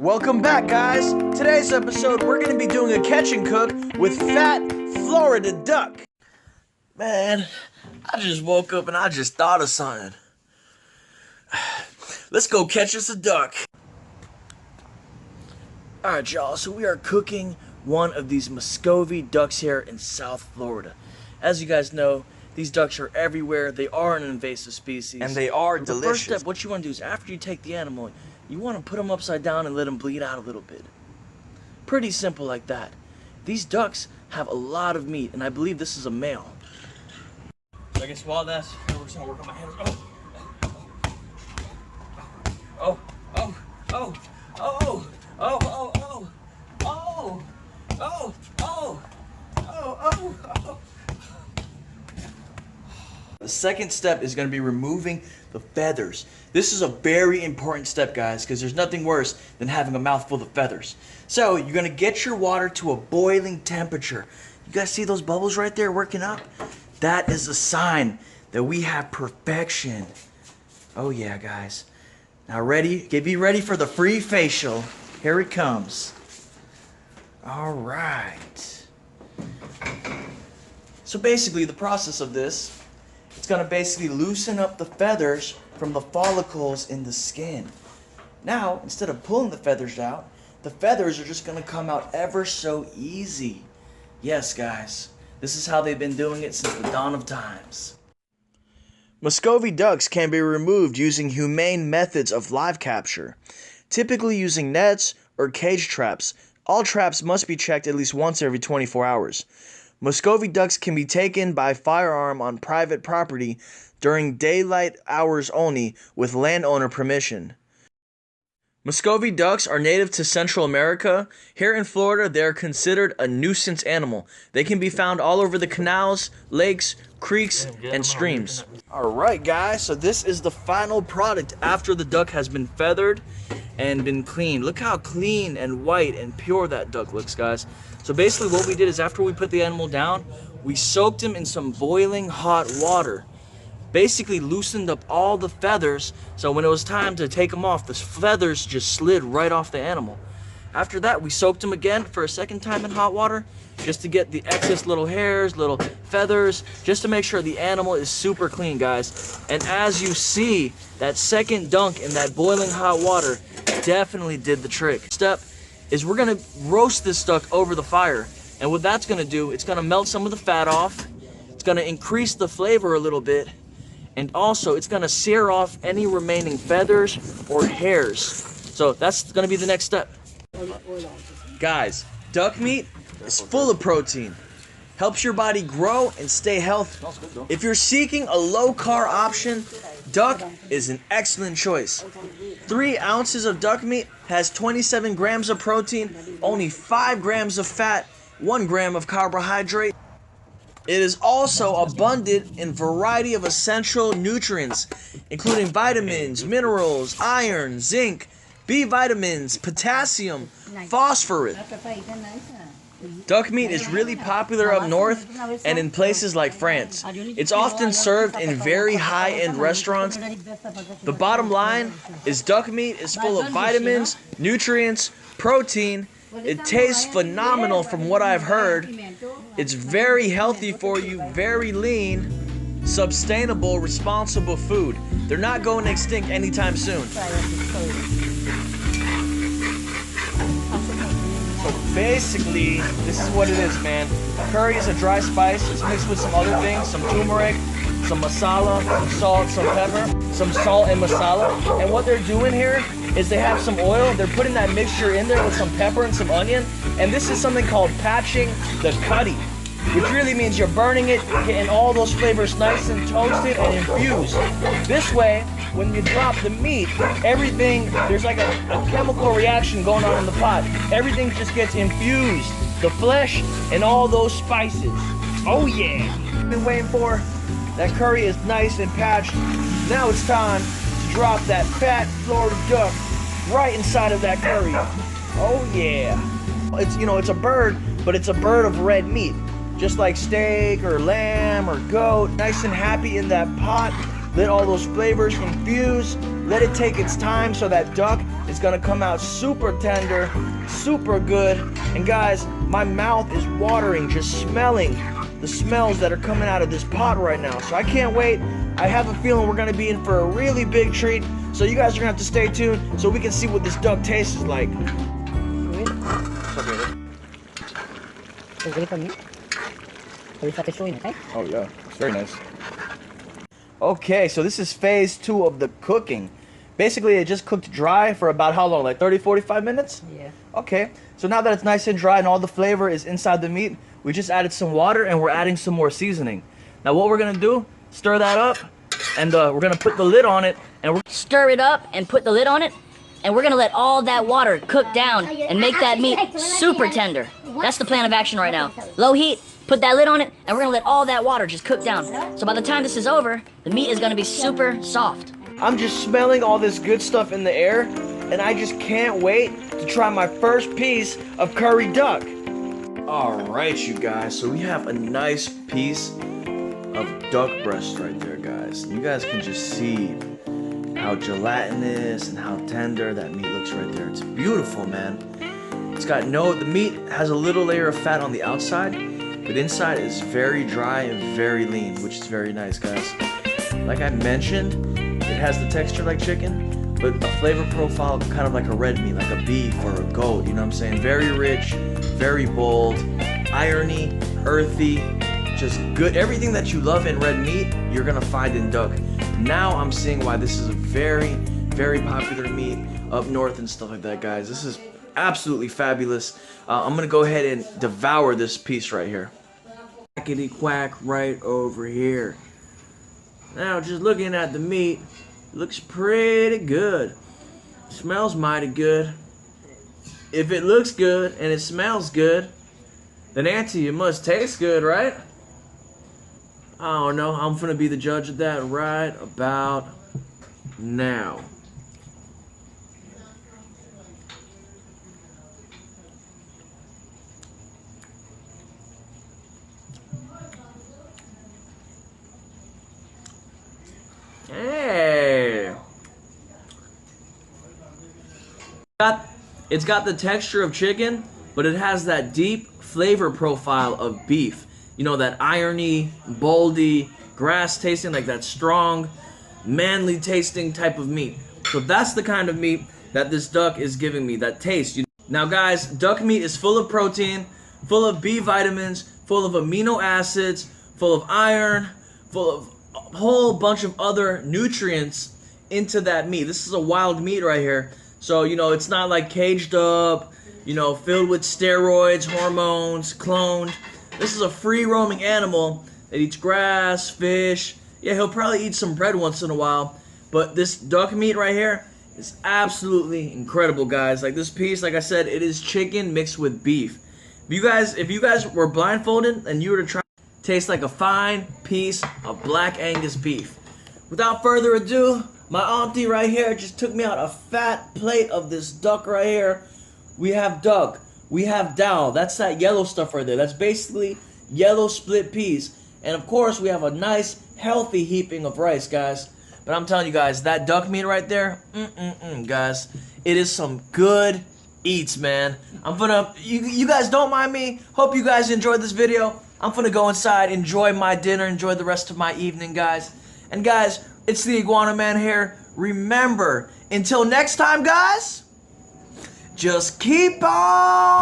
Welcome back, guys. Today's episode, we're going to be doing a catch and cook with fat Florida duck. Man, I just woke up and I just thought of something. Let's go catch us a duck. Alright, y'all, so we are cooking one of these Muscovy ducks here in South Florida. As you guys know, these ducks are everywhere. They are an invasive species. And they are delicious. The first step, what you want to do is after you take the animal, you want to put them upside down and let them bleed out a little bit. Pretty simple like that. These ducks have a lot of meat, and I believe this is a male. So I can swallow this. We're just going to work on my hands. Oh, oh, oh, oh, oh, oh, oh, oh, oh, oh, oh, oh, oh. The second step is going to be removing the feathers. This is a very important step, guys, because there's nothing worse than having a mouthful of feathers. So you're going to get your water to a boiling temperature. You guys see those bubbles right there working up? That is a sign that we have perfection. Oh yeah, guys. Now ready? Be ready for the free facial. Here it comes. All right. So basically the process of this, it's going to basically loosen up the feathers from the follicles in the skin. Now, instead of pulling the feathers out, the feathers are just going to come out ever so easy. Yes, guys, this is how they've been doing it since the dawn of times. Muscovy ducks can be removed using humane methods of live capture, typically using nets or cage traps. All traps must be checked at least once every 24 hours. Muscovy ducks can be taken by firearm on private property during daylight hours only with landowner permission. Muscovy ducks are native to Central America. Here in Florida, they are considered a nuisance animal. They can be found all over the canals, lakes, creeks, and streams. Alright guys, so this is the final product after the duck has been feathered and been cleaned. Look how clean and white and pure that duck looks, guys. So basically what we did is after we put the animal down, we soaked him in some boiling hot water. Basically loosened up all the feathers, so when it was time to take them off, the feathers just slid right off the animal. After that, we soaked him again for a second time in hot water, just to get the excess little hairs, little feathers, just to make sure the animal is super clean, guys. And as you see, that second dunk in that boiling hot water definitely did the trick. Step is we're gonna roast this duck over the fire. And what that's gonna do, it's gonna melt some of the fat off, it's gonna increase the flavor a little bit, and also it's gonna sear off any remaining feathers or hairs. So that's gonna be the next step. Guys, duck meat is full of protein. Helps your body grow and stay healthy. If you're seeking a low-carb option, duck is an excellent choice. 3 ounces of duck meat has 27 grams of protein, only 5 grams of fat, 1 gram of carbohydrate. It is also abundant in a variety of essential nutrients, including vitamins, minerals, iron, zinc, B vitamins, potassium, phosphorus. Duck meat is really popular up north and in places like France. It's often served in very high-end restaurants. The bottom line is duck meat is full of vitamins, nutrients, protein. It tastes phenomenal from what I've heard. It's very healthy for you, very lean, sustainable, responsible food. They're not going extinct anytime soon. So basically, this is what it is, man. Curry is a dry spice. It's mixed with some other things, some turmeric, some masala, some salt, some pepper, some salt and masala. And what they're doing here is they have some oil. They're putting that mixture in there with some pepper and some onion. And this is something called patching the cutty, which really means you're burning it, getting all those flavors nice and toasted and infused. This way, when you drop the meat, everything, there's like a chemical reaction going on in the pot. Everything just gets infused. The flesh and all those spices. Oh yeah. Been waiting for. That curry is nice and patched. Now it's time to drop that fat Florida duck right inside of that curry. Oh yeah. It's, you know, it's a bird, but it's a bird of red meat. Just like steak or lamb or goat. Nice and happy in that pot. Let all those flavors infuse. Let it take its time, so that duck is gonna come out super tender, super good. And guys, my mouth is watering just smelling the smells that are coming out of this pot right now. So I can't wait. I have a feeling we're gonna be in for a really big treat. So you guys are gonna have to stay tuned so we can see what this duck tastes like. Oh yeah, it's very nice. Okay, so this is phase 2 of the cooking. Basically, it just cooked dry for about how long? Like 30, 45 minutes? Yeah. Okay, so now that it's nice and dry and all the flavor is inside the meat, we just added some water and we're adding some more seasoning. Now what we're gonna do, stir that up, and we're gonna put the lid on it, and we're Stir it up and put the lid on it, and we're gonna let all that water cook down and make that meat super tender. That's the plan of action right now. Low heat, put that lid on it, and we're gonna let all that water just cook down. So by the time this is over, the meat is gonna be super soft. I'm just smelling all this good stuff in the air, and I just can't wait to try my first piece of curry duck. Alright, you guys, so we have a nice piece of duck breast right there, guys. You guys can just see how gelatinous and how tender that meat looks right there. It's beautiful, man. It's got the meat has a little layer of fat on the outside, but inside is very dry and very lean, which is very nice, guys. Like I mentioned, it has the texture like chicken, but a flavor profile kind of like a red meat, like a beef or a goat, you know what I'm saying? Very rich, very bold, irony, earthy, just good. Everything that you love in red meat, you're gonna find in duck. Now I'm seeing why this is a very, very popular meat up north and stuff like that, guys. This is absolutely fabulous. I'm gonna go ahead and devour this piece right here. Quackity quack right over here. Now, just looking at the meat, it looks pretty good. Smells mighty good. If it looks good and it smells good, then Auntie, it must taste good, right? I don't know. I'm gonna be the judge of that right about now. Hey! It's got the texture of chicken, but it has that deep flavor profile of beef. You know, that irony, boldy, grass tasting, like that strong, manly tasting type of meat. So that's the kind of meat that this duck is giving me, that taste. Now guys, duck meat is full of protein, full of B vitamins, full of amino acids, full of iron, full of a whole bunch of other nutrients into that meat. This is a wild meat right here. So, you know, it's not like caged up, you know, filled with steroids, hormones, cloned. This is a free-roaming animal that eats grass, fish. Yeah, he'll probably eat some bread once in a while. But this duck meat right here is absolutely incredible, guys. Like this piece, like I said, it is chicken mixed with beef. If you guys were blindfolded and you were to try, tastes like a fine piece of black Angus beef. Without further ado, my auntie right here just took me out a fat plate of this duck right here. We have duck, we have dal, that's that yellow stuff right there. That's basically yellow split peas. And of course, we have a nice, healthy heaping of rice, guys. But I'm telling you guys, that duck meat right there, guys, it is some good eats, man. You guys don't mind me. Hope you guys enjoyed this video. I'm gonna go inside, enjoy my dinner, enjoy the rest of my evening, guys. And guys, it's the Iguana Man here. Remember, until next time, guys, just keep on